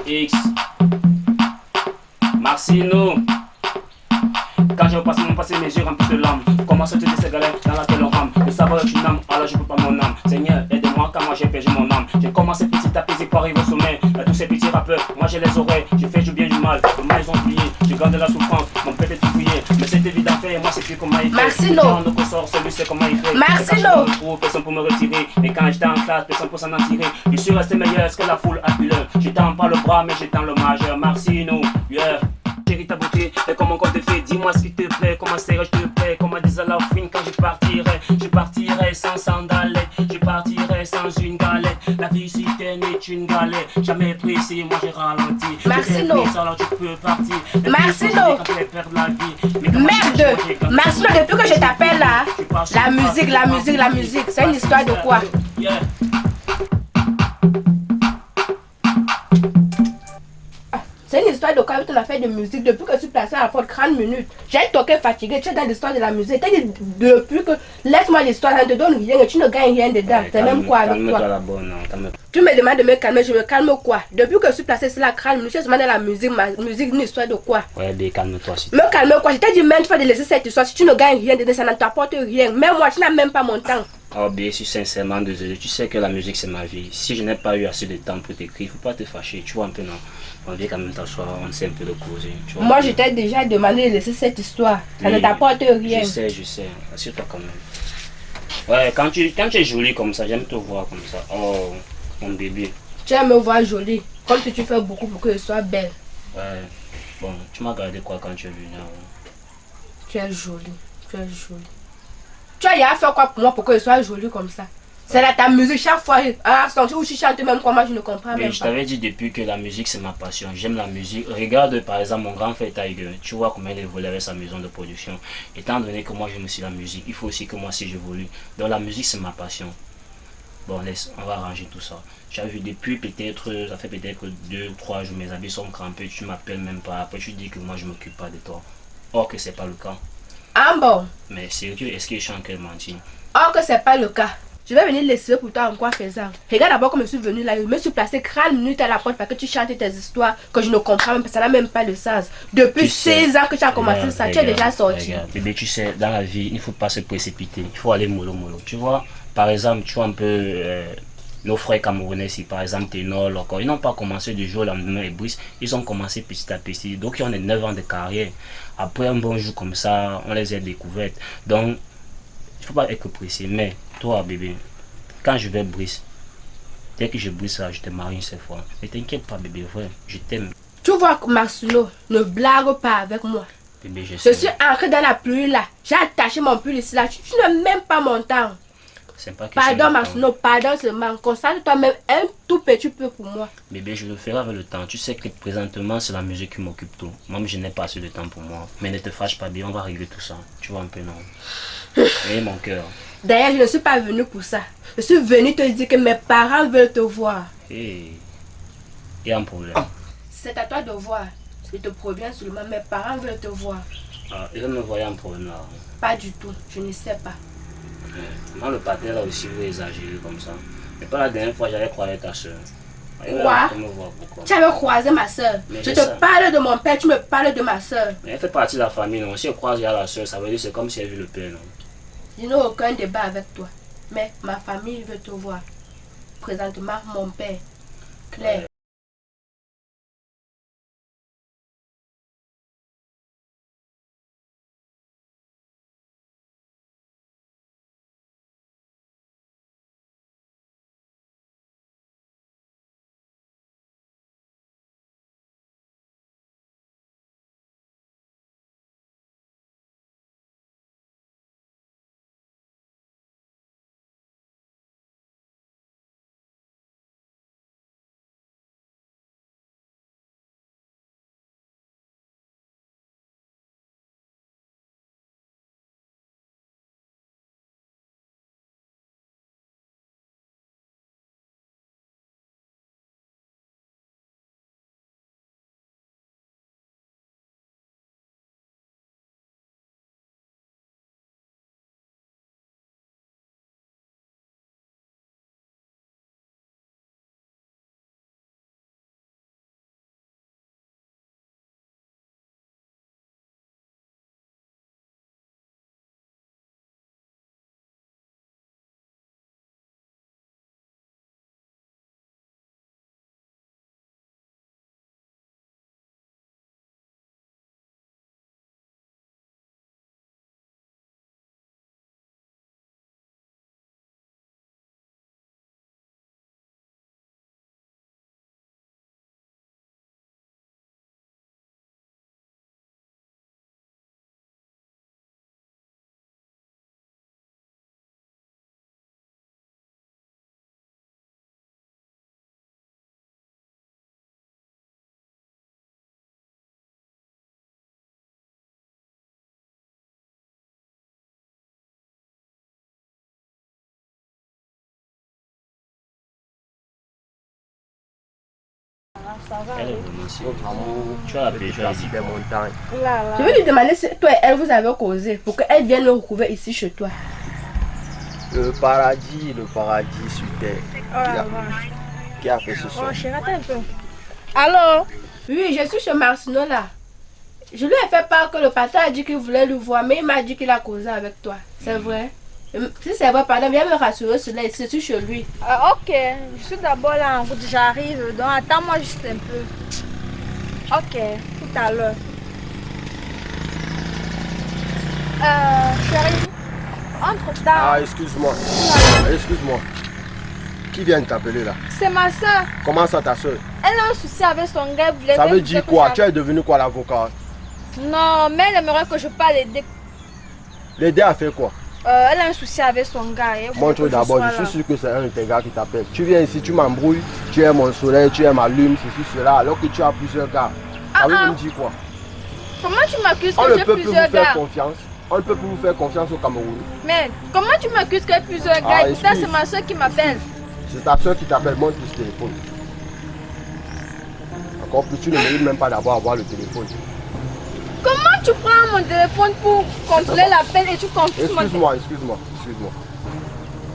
X, Marcino. Quand j'ai passé mon passé, mes yeux remplis de larmes. Comment se te dit ces galères dans laquelle on rame? Le savoir est une âme, alors je peux pas mon âme. Seigneur, aide-moi car moi j'ai perdu mon âme. J'ai commencé petit à petit pour arriver au sommet. À tous ces petits rappeurs, moi j'ai les oreilles. J'ai fait du bien du mal, comment ils ont oublié. J'ai gardé la souffrance, mon père est oublié. Mais c'est évident fait, moi c'est plus comment il fait. Marcino. Quand on sort, celui sait comment il fait. Marcino. Personne pour me retirer. Et quand j'étais en classe, personne pour s'en en tirer. Je suis resté meilleur que la foule a pu l'heure. J'étends pas le bras, mais j'étends le majeur. Marcino, yeah. Chérie, ta beauté, et comment qu'on te fait, dis-moi ce qui te plaît, comment c'est je te plais, comment disait la fine quand je partirai sans sandalettes, je partirai sans une galette, la vie si t'es n'est une galette, jamais pressé, moi j'ai ralenti, Marcino. alors tu peux partir, Marcino. Merde, Marcino, depuis que je t'appelle là, la musique, c'est une histoire de quoi? Yeah. C'est une histoire de quoi avec ton affaire de musique. Depuis que je suis placée à la porte 30 minutes, j'ai toqué fatigué, tu es dans l'histoire de la musique. T'as dit depuis que laisse-moi l'histoire, ça ne te donne rien et tu ne gagnes rien dedans. C'est même quoi avec toi? Tu me demandes de me calmer, je me calme quoi? Depuis que je suis placée sur la 30 minutes, je demande la musique, une histoire de quoi? Ouais, mais calme-toi. Me calme quoi? Je t'ai dit même fois de laisser cette histoire. Si tu ne gagnes rien dedans, ça ne t'apporte rien. Même moi, tu n'as même pas mon temps. Oh bien, je suis sincèrement désolé. Tu sais que la musique c'est ma vie. Si je n'ai pas eu assez de temps pour t'écrire, il ne faut pas te fâcher. Tu vois un peu non. On vient quand même t'asseoir, on sait un peu de causer. Moi, je t'ai déjà demandé de laisser cette histoire. Ça ne t'apporte rien. Je sais. Assure-toi quand même. Ouais, quand tu es jolie comme ça, j'aime te voir comme ça. Oh, mon bébé. Tu aimes me voir jolie. Comme si tu fais beaucoup pour que je sois belle. Ouais. Bon, tu m'as gardé quoi quand tu es venu? Tu es jolie. Tu as fait quoi pour moi pour que je sois jolie comme ça? C'est là ta musique chaque fois. Ah, où tu chantes même quoi, moi je ne comprends même pas. Je t'avais dit depuis que la musique c'est ma passion. J'aime la musique. Regarde par exemple mon grand frère Tiger. Tu vois comment il évolue avec sa maison de production. Étant donné que moi j'aime aussi la musique, il faut aussi que moi si j'évolue. Donc la musique c'est ma passion. Bon, laisse, on va arranger tout ça. Tu as vu depuis peut-être, ça fait peut-être 2-3 jours, mes habits sont crampés, tu m'appelles même pas. Après tu dis que moi je m'occupe pas de toi. Or que c'est pas le cas. Ah bon? Mais sérieux, est-ce que je suis en quel mentir? Or que c'est pas le cas. Je vais venir laisser pour toi en quoi faisant. Regarde d'abord comme je suis venu là. Je me suis placé 30 minutes à la porte parce que tu chantes tes histoires que je ne comprends même pas. Ça n'a même pas de sens. Depuis 16 ans que tu as commencé ça, tu es déjà sorti. Regarde, bébé, tu sais, dans la vie, il ne faut pas se précipiter. Il faut aller mollo mollo. Tu vois, par exemple, tu vois un peu nos frères camerounais ici, par exemple, Ténor, encore. Ils n'ont pas commencé du jour au lendemain et Brice. Ils ont commencé petit à petit. Donc, ils ont 9 ans de carrière. Après un bon jour comme ça, on les a découvertes. Donc, il ne faut pas être pressé. Mais toi, bébé, quand je vais Brice, dès que je brise là, je te marie une seule fois. Ne t'inquiète pas, bébé, vrai, je t'aime. Tu vois, Marcelo, ne blague pas avec moi. Bébé, je suis entré dans la pluie là. J'ai attaché mon pull ici là. Tu n'as même pas mon temps. Pardon, Marcelo, pardon seulement. Constate toi-même un tout petit peu pour moi. Bébé, je le ferai avec le temps. Tu sais que présentement, c'est la musique qui m'occupe tout. Moi, je n'ai pas assez de temps pour moi. Mais ne te fâche pas, bien, on va régler tout ça. Tu vois un peu, non? Et mon cœur. D'ailleurs, je ne suis pas venu pour ça. Je suis venu te dire que mes parents veulent te voir. Et il y a un problème. C'est à toi de voir. Je te préviens seulement, mes parents veulent te voir. Ah, ils me voyaient un problème là. Pas du tout, je ne sais pas. Moi, le patin là aussi, veut exagérer comme ça. Mais pas la dernière fois, j'avais croisé ta soeur. Quoi? Tu avais croisé ma soeur. Je te parle de mon père, tu me parles de ma soeur. Mais elle fait partie de la famille, non? Si elle croise la soeur, ça veut dire que c'est comme si elle vit le père, non? Je n'ai aucun débat avec toi. Mais ma famille veut te voir. Présentement, mon père. Claire. ça va. Elle est vraiment sûre. Tu as appelé, tu as dit. des montagnes. Là, Je là. vais lui demander si toi et elle vous avez causé pour qu'elle vienne le recouvrir ici chez toi. Le paradis sur terre. Oh là là. Qui a fait ce soir? Oh, chérie, attends un peu. Allô? Oui, je suis chez Marcino là. Je lui ai fait part que le patron a dit qu'il voulait le voir, mais il m'a dit qu'il a causé avec toi. C'est vrai? Si c'est vrai, pardon, viens me rassurer sur là, je suis chez lui. Ok, je suis d'abord là en route, j'arrive. Donc attends-moi juste un peu. Ok, tout à l'heure. Chérie, entre-temps, Ah, excuse-moi. Excuse-moi. Qui vient de t'appeler là? c'est ma soeur. Comment ça ta soeur? Elle a un souci avec son gars. elle voulait Ça que- veut dire que quoi? ça- Tu es devenu quoi l'avocat? Non, mais elle aimerait que je parle aider. L'aider à faire quoi? Elle a un souci avec son gars. elle voulait Montre que d'abord, sois je suis là. sûr que c'est un de tes gars qui t'appelle. Tu viens ici, tu m'embrouilles, tu es mon soleil, tu es ma lune, ceci, cela, alors que tu as plusieurs gars. Ça veut me dire quoi? Comment tu m'accuses On que ne j'ai peut plus vous plusieurs faire gars? confiance. On ne peut plus vous faire confiance au Cameroun. Mais comment tu m'accuses que j'ai plusieurs gars? Ah, Et pourtant, excuse. c'est ma soeur qui m'appelle. C'est ta soeur qui t'appelle, montre le téléphone. Encore plus, tu ne mérites même pas d'avoir à voir le téléphone. Comment tu prends mon téléphone pour contrôler l'appel et tu confies mon téléphone? Excuse-moi.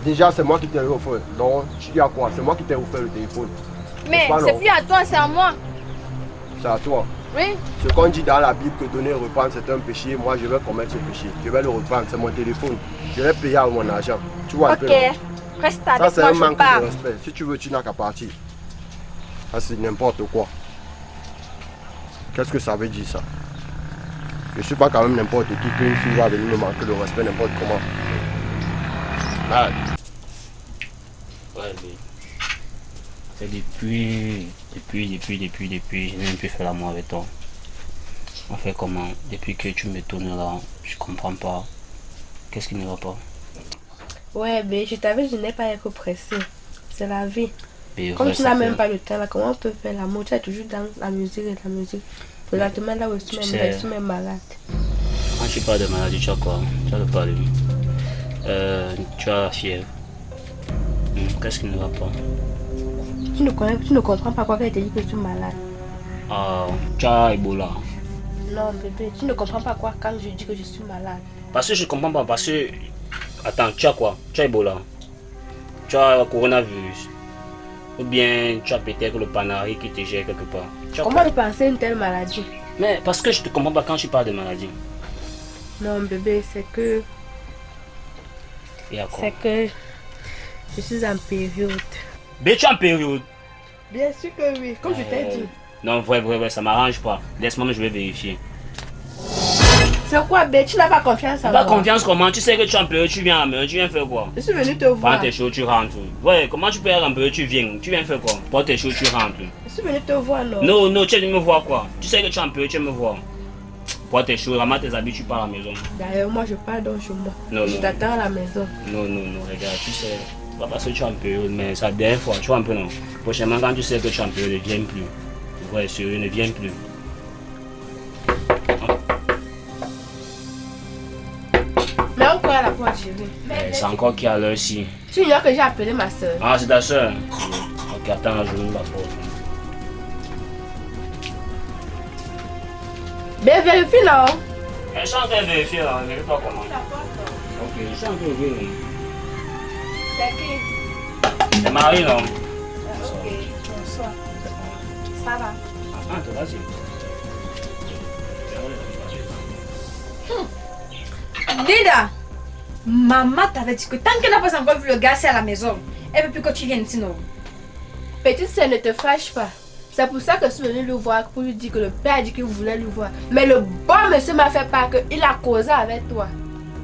Déjà, c'est moi qui t'ai offert. Non, tu dis à quoi? C'est moi qui t'ai offert le téléphone. Mais pas, c'est non. plus à toi, c'est à moi. C'est à toi. Oui. Ce qu'on dit dans la Bible que donner et reprendre c'est un péché, moi je vais commettre ce péché. Je vais le reprendre, c'est mon téléphone. Je vais payer avec mon argent. Tu vois un peu, Ok. non? Reste Ça avec c'est moi, un je manque de parle. respect. Si tu veux, tu n'as qu'à partir. Ça c'est n'importe quoi. Qu'est-ce que ça veut dire ça? Je ne suis pas quand même n'importe qui qu'une fille va venir me manquer de respect n'importe comment. Ah, Ouais, mais c'est depuis, je n'ai même plus fait l'amour avec toi. On fait comment? Depuis que tu me tournes là, je comprends pas. Qu'est-ce qui ne va pas? Ouais, mais je t'avais dit, je n'ai pas être pressé. C'est la vie. Mais Comme ouais, tu ça n'as fait- même pas le temps là, comment on peut faire l'amour? Tu es toujours dans la musique et la musique. Présentement là où je Tu suis sais- je suis même malade. Quand tu parles de maladie, tu as quoi? Tu as le paludisme. Tu as la fièvre. Qu'est-ce qui ne va pas? Tu ne comprends pas quoi qu'elle te dit que je suis malade. Ah, tu as Ebola. Non bébé, tu ne comprends pas quoi quand je dis que je suis malade. Parce que je comprends pas, parce que... Attends, tu as quoi? Tu as Ebola. Tu as le coronavirus. Ou bien tu as peut-être le panari qui te gère quelque part. Tu as Comment quoi? de penser à une telle maladie? Mais parce que je te comprends pas quand tu parles de maladie. Non bébé, c'est que Il y a quoi? c'est que je suis en période. Mais tu es en période. Bien sûr que oui, comme je t'ai dit. Non, vrai, ça m'arrange pas. Laisse-moi, je vais vérifier. C'est quoi bébé? Tu n'as pas confiance en Pas moi. confiance comment? Tu sais que tu es en période, tu viens à me, tu viens faire quoi? Je suis venue te Prends voir. tes choses, tu rentres. Ouais, comment tu peux être en période, tu viens faire quoi? Prends tes choses, tu rentres. Je suis venue te voir, non? Non, tu es venu me voir quoi? Tu sais que tu es en période, tu viens me voir. Prends tes choses, ramasse tes habits, tu pars à la maison. D'ailleurs, moi je pars donc chez moi. Non, Je non. t'attends à la maison. Non, regarde, tu sais, c'est pas parce que tu es en période, mais ça dernière fois, tu vois un peu non. Prochainement, quand tu sais que tu es en période, ne viens plus. Ouais, sérieux, ne viens plus. Mais on croit à la porte, chérie. C'est encore qui à l'heure ci. Tu ignores que j'ai appelé ma soeur. Ah, c'est ta soeur. Ok, attends, je ouvre la porte. Ben vérifie non. Je suis en train de vérifier là, je ne sais pas comment. Ok, je suis en train de vérifier. C'est qui? C'est Marie, non? Ok, bonsoir. Ça va. Attends, vas-y. Dida, maman t'avait dit que tant qu'elle n'a pas encore vu le gars, c'est à la maison. Elle veut plus que tu viennes ici, non? Petite sœur, ne te fâche pas. C'est pour ça que je suis venue le voir, pour lui dire que le père a dit qu'il voulait le voir. Mais le bon monsieur m'a fait part qu'il a causé avec toi.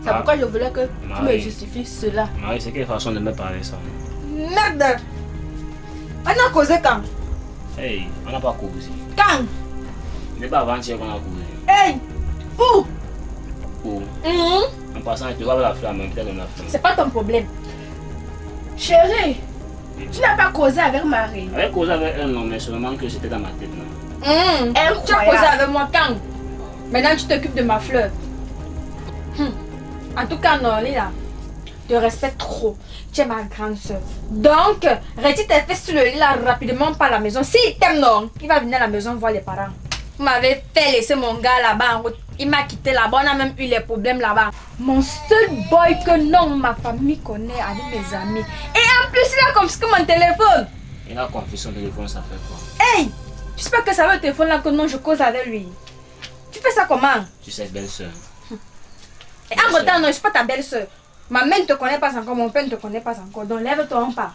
C'est Ah. pourquoi je voulais que tu me Marie. justifies cela. Marie, c'est quelle façon de me parler ça? Merde! On a causé quand? Hey, on n'a pas causé. Quand? Ce n'est pas avant-hier qu'on a causé. Hey! Où? Ou, Mhm. en passant, tu vois la flamme, peut-être on a fait. C'est pas ton problème. Chérie, tu n'as pas causé avec Marie. Avec causé avec un homme, mais seulement que c'était dans ma tête. Non? Tu as Incroyable. causé avec moi quand? Maintenant tu t'occupes de ma fleur. En tout cas, non, Lila. te respecte trop. Tu es ma grande soeur. Donc, retire tes fesses sur le lit là rapidement par la maison. S'il t'aime, non, il va venir à la maison voir les parents. Vous m'avez fait laisser mon gars là-bas en route. Il m'a quitté là-bas. On a même eu les problèmes là-bas. Mon seul boy que non, ma famille connaît avec mes amis. Et en plus, il a confisqué mon téléphone. Il a confisqué son téléphone, ça fait quoi? Hey! J'espère que ça va le téléphone là que non, je cause avec lui. Tu fais ça comment? Tu sais, belle-sœur. Et en même temps, non, je suis pas ta belle-soeur. Ma mère ne te connaît pas encore, mon père ne te connaît pas encore. Donc lève-toi en pas.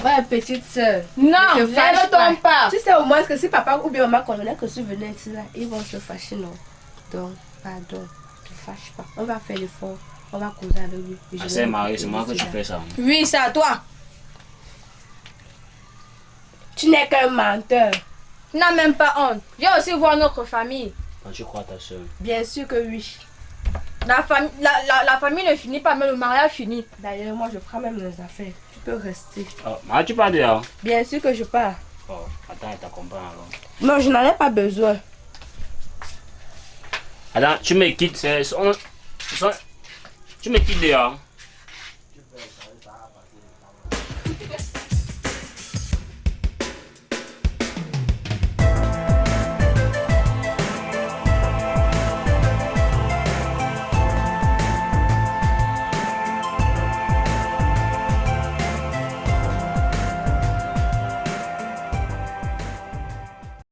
Ouais, petite soeur. Non, Ne te fâche lève-toi pas. Tu sais au moins que si papa ou bien maman connaît que tu venais ici là, ils vont se fâcher, non? Donc, pardon, ne te fâche pas. On va faire l'effort, on va causer avec lui. Et je C'est vais marié, le c'est moi que tu laisser là. fais ça. Oui, c'est à toi. Tu n'es qu'un menteur. Tu n'as même pas honte. Viens aussi voir notre famille. Quand tu crois à ta soeur. Bien sûr que oui. La famille ne finit pas, mais le mariage finit. D'ailleurs, moi je prends même les affaires. Tu peux rester. Oh, mais tu pars dehors? Bien sûr que je pars. Oh, attends, elle t'accompagne alors. Non, je n'en ai pas besoin. Attends, tu me quittes, tu me quittes dehors.